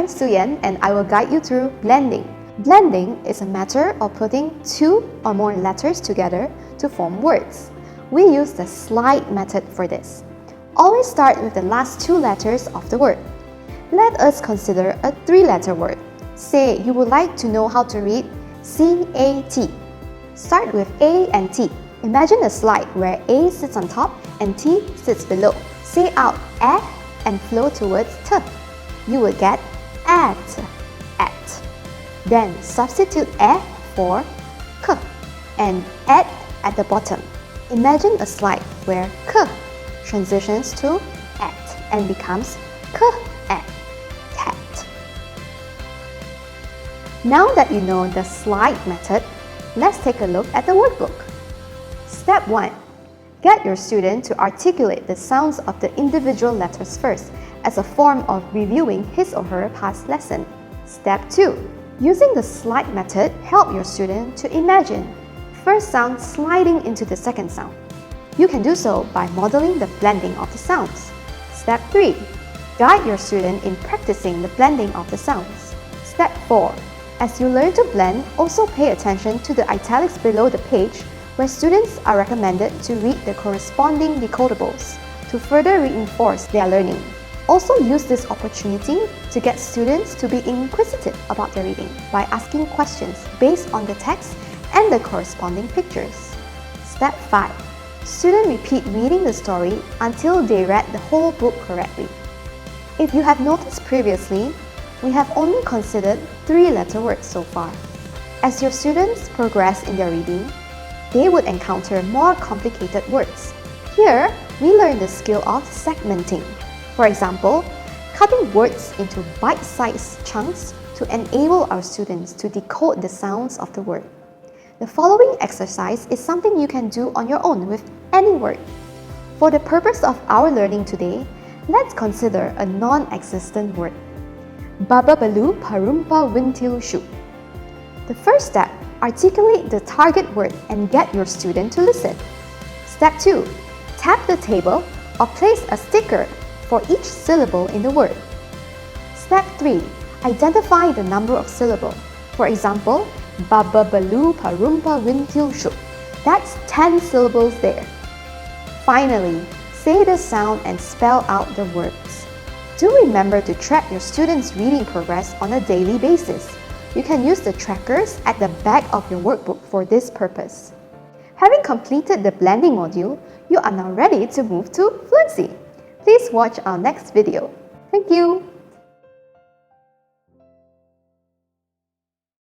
Suyen and I will guide you through blending. Blending is a matter of putting two or more letters together to form words. We use the slide method for this. Always start with the last two letters of the word. Let us consider a three-letter word. Say you would like to know how to read C-A-T. Start with A and T. Imagine a slide where A sits on top and T sits below. Say out A and flow towards T. You will get at. Then substitute A for K and at the bottom. Imagine a slide where K transitions to at and becomes K-at, cat. Now that you know the slide method, let's take a look at the workbook. Step 1. Get your student to articulate the sounds of the individual letters first as a form of reviewing his or her past lesson. Step 2. Using the slide method, help your student to imagine first sound sliding into the second sound. You can do so by modeling the blending of the sounds. Step 3. Guide your student in practicing the blending of the sounds. Step 4. As you learn to blend, also pay attention to the italics below the page where students are recommended to read the corresponding decodables to further reinforce their learning. Also use this opportunity to get students to be inquisitive about their reading by asking questions based on the text and the corresponding pictures. Step 5. Students repeat reading the story until they read the whole book correctly. If you have noticed previously, we have only considered three-letter words so far. As your students progress in their reading, they would encounter more complicated words. Here, we learn the skill of segmenting. For example, cutting words into bite-sized chunks to enable our students to decode the sounds of the word. The following exercise is something you can do on your own with any word. For the purpose of our learning today, let's consider a non-existent word. Bababaloo parumpa wintil shoot. The first step, articulate the target word and get your student to listen. Step 2, tap the table or place a sticker for each syllable in the word. Step 3, identify the number of syllables. For example, Bababaloo parumpa wintil shoot. That's 10 syllables there. Finally, say the sound and spell out the words. Do remember to track your students' reading progress on a daily basis. You can use the trackers at the back of your workbook for this purpose. Having completed the blending module, you are now ready to move to fluency. Please watch our next video. Thank you!